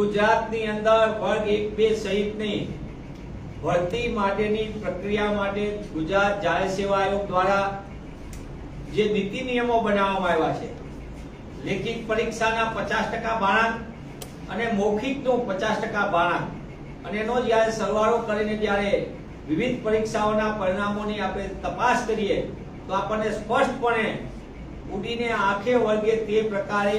ગુજરાતની અંદર વર્ગ 1-2 સહિતની ભરતી માટેની પ્રક્રિયા માટે ગુજરાત જાહેર સેવા આયોગ દ્વારા જે નીતિ નિયમો બનાવવામાં આવ્યા છે, લેખિત પરીક્ષાના 50% ભાણાંક અને મૌખિકનું 50% ભાણાંક, અને એનો જ્યારે સરવાળો કરીને જ્યારે વિવિધ પરીક્ષાઓના પરિણામોની આપણે તપાસ કરીએ તો આપણને સ્પષ્ટપણે ઉડીને આંખે વળગે તે પ્રકારે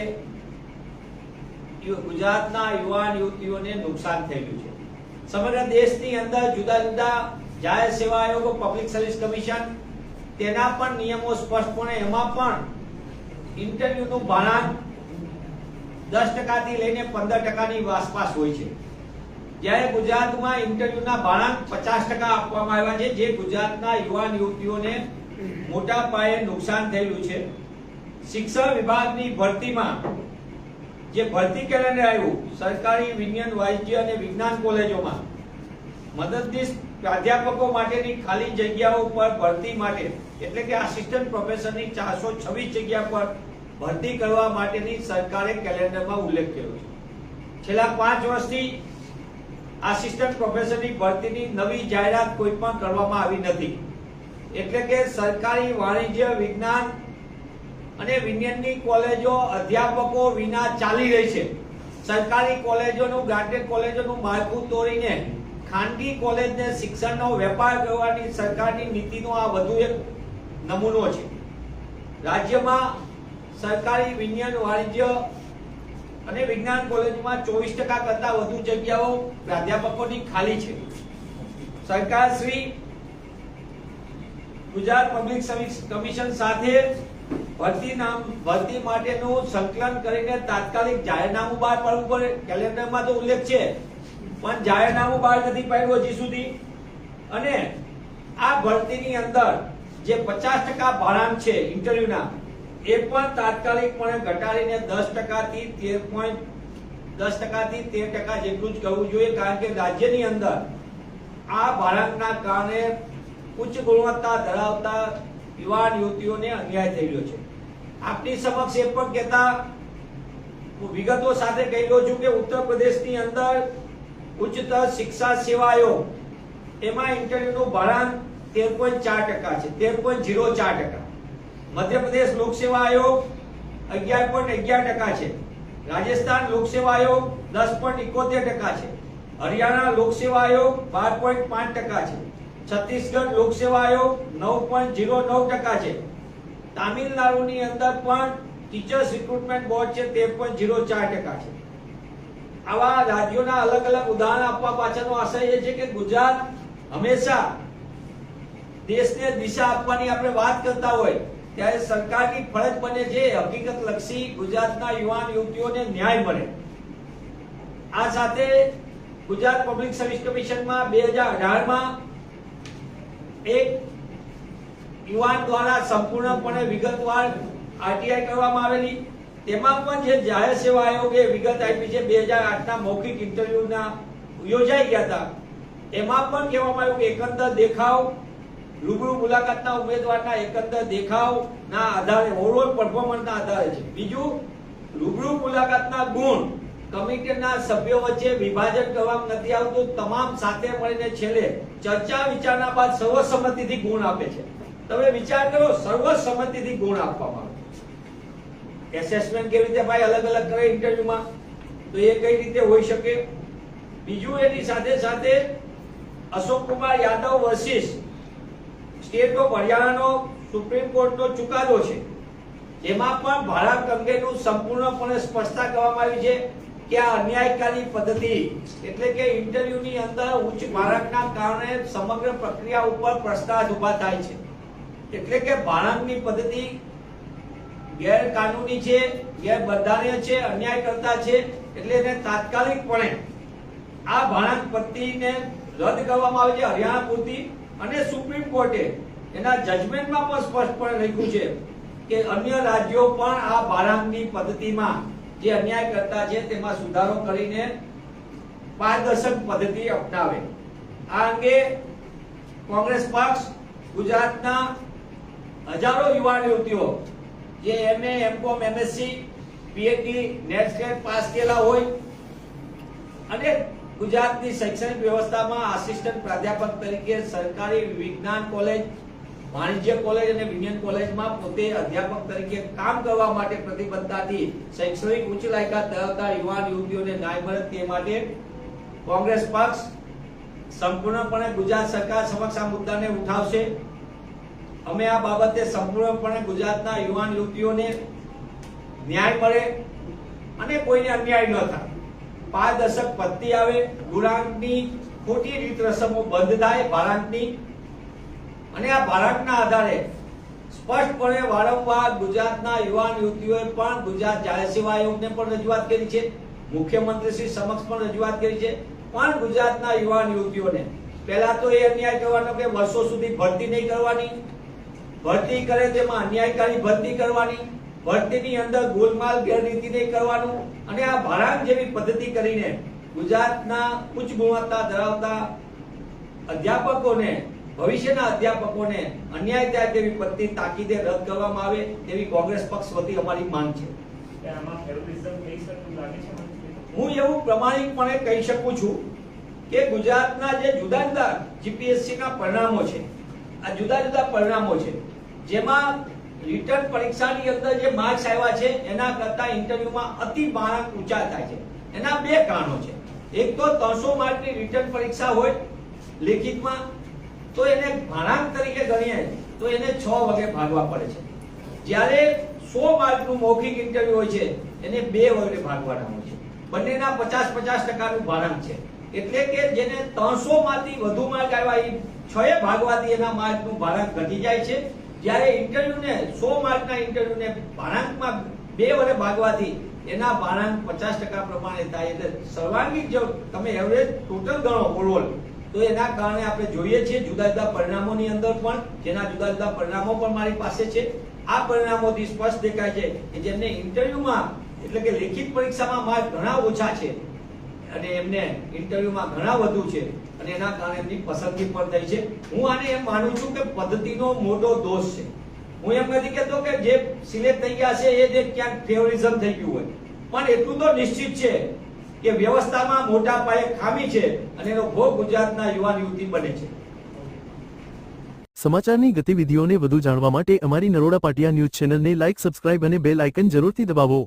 ગુજરાતના યુવાન યુવતીઓને નુકસાન થયેલું છે. સમગ્ર દેશની અંદર જુદા જુદા જાહેર સેવા આયોગો, પબ્લિક સર્વિસ કમિશન, તેના પણ નિયમો સ્પષ્ટપણે, એમાં પણ ઇન્ટરવ્યુનું ભાણાંક 10% થી લઈને 15%ની આસપાસ હોય છે. જ્યારે ગુજરાતમાં ઇન્ટરવ્યુના ભાણાંક 50% આપવામાં આવ્યા છે, જે ગુજરાતના યુવાન યુવતીઓને મોટા પાયે નુકસાન થયેલું છે. શિક્ષણ વિભાગની ભરતીમાં જે ભરતી કેલેન્ડર આવ્યું, સરકારી વિજ્ઞાન, વાણિજ્ય અને વિજ્ઞાન કોલેજોમાં મદદનીશ પ્રાધ્યાપકો માટેની ખાલી જગ્યાઓ પર ભરતી માટે, એટલે કે આસિસ્ટન્ટ પ્રોફેસરની 426 જગ્યા પર ભરતી કરવા માટેની સરકારે કેલેન્ડરમાં ઉલ્લેખ કર્યો છે. છેલ્લા 5 વર્ષથી આસિસ્ટન્ટ પ્રોફેસરની ભરતીની નવી જાહેરાત કોઈ પણ કરવામાં આવી નથી. એટલે કે સરકારી વાણિજ્ય, વિજ્ઞાન અને વિજ્ઞાનની કોલેજો અધ્યાપકો વિના ચાલી રહી છે. સરકારી કોલેજોનું, ગ્રાન્ટેડ કોલેજોનું માળખું તોડીને ખાનગી કોલેજને શિક્ષણનો વેપાર કરવાની સરકારની નીતિનો આ વધુ એક નમૂનો છે. રાજ્યમાં સરકારી વિજ્ઞાન, વાણિજ્ય અને વિજ્ઞાન કોલેજમાં 24% કરતા વધુ જગ્યાઓ પ્રાધ્યાપકોની ખાલી છે. સરકાર Shri Gujarat public service commission સાથે ભરતી માટેનું સંકલન કરીને તાત્કાલિક જાહેરનામું બહાર પાડવું પડે. કેલેન્ડરમાં તો ઉલ્લેખ છે, પણ જાહેરનામું બહાર નથી પાડ્યું હજી સુધી. અને આ ભરતીની અંદર જે 50% ભાણાંક છે ઇન્ટરવ્યુના, એ પણ તાત્કાલિકપણે ઘટાડીને 10% થી 13% જેટલું જ કરવું જોઈએ. કારણ કે રાજ્યની અંદર આ ભાણાંકના કારણે ઉચ્ચ ગુણવત્તા ધરાવતા યુવાન યુવતીઓને અન્યાય થઈ રહ્યો છે. આપની સમક્ષ એ પણ કહેતા હું વિગતો સાથે કહી રહ્યો છું કે ઉત્તર પ્રદેશની અંદર ઉચ્ચતર શિક્ષા સેવા આયોગ, એમાં ઇન્ટરવ્યુનું ભાડાંક 13.4% છે, 13.04%. મધ્યપ્રદેશ લોક સેવા આયોગ 11.11% છે. રાજસ્થાન લોક સેવા આયોગ 10.71% છે. હરિયાણા લોક સેવા આયોગ 12.5% છે. છત્તીસગઢ લોક સેવા આયોગ 9.09% છે. તામિલનાડુની અંદર પણ ટીચર્સ રિક્રુટમેન્ટ બોર્ડ છે, 13.04% છે. આવા રાજ્યોના અલગ અલગ ઉદાહરણ આપવા પાછળનો આશય એ છે કે ગુજરાત હંમેશા દેશને દિશા આપવાની આપણે વાત કરતા હોય ત્યારે સરકારની ફરજ બને છે હકીકત લક્ષી ગુજરાતના યુવાન યુવતીઓને ન્યાય મળે. આ સાથે ગુજરાત પબ્લિક સર્વિસ કમિશનમાં 2018માં એક યુવાન દ્વારા સંપૂર્ણપણે વિગતવાર આરટીઆઈ કરવામાં આવેલી. તેમાં પણ જે જાહેર સેવા આયોગે વિગત આપી છે 2008ના મૌખિક ઇન્ટરવ્યુના યોજાઈ ગયા હતા, એમાં પણ કહેવામાં આવ્યું કે એકંદર દેખાવ, રૂબરૂ મુલાકાતના ઉમેદવારના એકંદર દેખાવના આધારે, ઓવરઓલ પરફોર્મન્સના આધારે છે. બીજું, રૂબરૂ મુલાકાતના ગુણ કમિટીના સભ્યો વચ્ચે વિભાજન કરવામાં નથી આવતું. તમામ સાથે મળીને છેલ્લે ચર્ચા વિચારણા બાદ સર્વસંમતિથી ગુણ આપે છે. તમે વિચાર કરો, સર્વસંમતિથી ગુણ આપવામાં આવે. એસેસમેન્ટ કેવી રીતે ભાઈ અલગ અલગ કરે ઇન્ટરવ્યુમાં, તો એ કઈ રીતે હોઈ શકે? બીજું, એની સાથે સાથે Ashok Kumar Yadav versus state of હરિયાણાનો સુપ્રીમ કોર્ટનો ચુકાદો છે, જેમાં પણ ભાડાંક અંગેનું સંપૂર્ણપણે સ્પષ્ટતા કરવામાં આવી છે કે આ અન્યાયકારી પદ્ધતિ, એટલે કે ઇન્ટરવ્યુની અંદર ઉચ્ચ ભાડાંકના કારણે સમગ્ર પ્રક્રિયા ઉપર પ્રશ્નાર્થ ઉભા થાય છે. એટલે કે ભાડાંકની પદ્ધતિ ગેરકાનૂની છે, ગેરબંધારણીય છે, અન્યાયકર્તા છે. એટલે એને તાત્કાલિકપણે આ ભાડાંક પદ્ધતિને રદ કરવામાં આવે છે હરિયાણા પૂરતી. અને સુપ્રીમ કોર્ટે એના જજમેન્ટમાં પણ સ્પષ્ટપણે લખ્યું છે કે અન્ય રાજ્યો પણ આ ભાડાંકની પદ્ધતિમાં જે અન્યાય કરતા છે તેમાં સુધારો કરીને પારદર્શક પદ્ધતિ અપનાવે. આ અંગે કોંગ્રેસ પક્ષ ગુજરાતના હજારો યુવાન યુવતીઓ જે MA, MCOM, MSc, PhD, net slate pass થયેલા હોય અને ગુજરાતની શૈક્ષણિક વ્યવસ્થામાં આસિસ્ટન્ટ પ્રાધ્યાપક તરીકે સરકારી વિજ્ઞાન કોલેજ, વાણિજ્ય કોલેજ અને વિજ્ઞાન કોલેજમાં પોતે અધ્યાપક તરીકે કામ કરવા માટે પ્રતિબદ્ધતાથી શૈક્ષણિક ઉચ્ચ લાયકાત ધરાવતા યુવાન યુવતીઓને ન્યાય મળે તે માટે કોંગ્રેસ પક્ષ સંપૂર્ણપણે ગુજરાત સરકાર સમક્ષ આ મુદ્દાને ઉઠાવશે. અમે આ બાબતે સંપૂર્ણપણે ગુજરાતના યુવાન યુવતીઓને ન્યાય મળે અને કોઈને અન્યાય ન થાય, પારદર્શક પદ્ધતિ આવે, ગુણાંકની ખોટી રીત રસમો બંધ થાય ભાડાંકની, અને આ ભાડાંકના આધારે સ્પષ્ટપણે વારંવાર ગુજરાતના યુવાન યુવતીઓએ પણ ગુજરાત જાહેર સેવા આયોગને પણ રજૂઆત કરી છે, મુખ્યમંત્રી શ્રી સમક્ષ પણ રજૂઆત કરી છે, પણ ગુજરાતના યુવાન યુવતીઓને પહેલા તો એ અન્યાય કરવાનો કે વર્ષો સુધી ભરતી નહીં કરવાની, ભરતી કરે તેમાં અન્યાયકારી ભરતી કરવાની, ભરતીની અંદર ગોલમાલ ગેરરીતિ નહીં કરવાનું, અને આ ભાડાંક જેવી પદ્ધતિ કરીને ગુજરાતના ઉચ્ચ ગુણવત્તા ધરાવતા અધ્યાપકોને, ભવિષ્યના અધ્યાપકોને અન્યાય થાય તેવી પદ્ધતિ તાકીદે રદ કરવામાં આવે તેવી કોંગ્રેસ પક્ષ વતી અમારી માંગ છે. હું એવું પ્રમાણિકપણે કહી શકું છું કે ગુજરાતના જે જુદા જુદા જીપીએસસી ના પરિણામો છે, આ જુદા જુદા પરિણામો છે જેમાં રિટર્ન પરીક્ષાની અંદર જે માર્ક્સ આવ્યા છે એના કરતા ઇન્ટરવ્યુમાં અતિ માર્ક ઊંચા થાય છે. એના બે કારણો છે. એક તો 300 માર્કની રિટર્ન પરીક્ષા હોય લેખિતમાં, તો એને ભાણાંક તરીકે ગણીએ તો એને 6 વગે ભાગવા પડે છે, જ્યારે 100 માર્કનું મૌખિક ઇન્ટરવ્યુ હોય છે એને 2 વગે ભાગવાના હોય છે. બંનેના 50-50% ભાડાંક છે. એટલે કે જેને 300 માંથી વધુ માર્ક આવ્યા એ 6 ભાગવાથી એના માર્કનું ભાડાંક ઘટી જાય છે, જ્યારે ઇન્ટરવ્યુને 100 માર્કના ઇન્ટરવ્યુને ભાડાંકમાં 2 વડે ભાગવાથી એના ભાડાંક 50% પ્રમાણે થાય. એટલે સર્વાંગીણ જો તમે એવરેજ ટોટલ ગણો ઓવરઓલ તો એના કારણે આપણે જોઈએ છીએ જુદા જુદા પરિણામોની અંદર પણ, જેના જુદા જુદા પરિણામો પણ મારી પાસે છે. આ પરિણામોથી સ્પષ્ટ દેખાય છે કે જેમને ઇન્ટરવ્યુમાં એટલે કે લેખિત પરીક્ષામાં માર્ક ઘણા ઓછા છે અને એમને ઇન્ટરવ્યુમાં ઘણા વધુ છે, અને એના કારણે એમની પસંદગી પણ થઈ છે. હું આને એમ માનું છું કે પદ્ધતિનો મોટો દોષ છે. હું એમ નથી કહેતો કે જે સિલેક્ટ થઈ ગયા છે એ જે ક્યાંક ફેવરિઝમ થઈ ગયું હોય, પણ એટલું તો નિશ્ચિત છે કે વ્યવસ્થામાં મોટા પાયે ખામી છે અને એનો ભોગ ગુજરાતના યુવાન યુવતી બને છે. સમાચારની ગતિવિધિઓને વધુ જાણવા માટે અમારી નરોડા પાટિયા ન્યૂઝ ચેનલને લાઇક, સબસ્ક્રાઇબ અને બેલ આઇકન જરૂરથી દબાવો.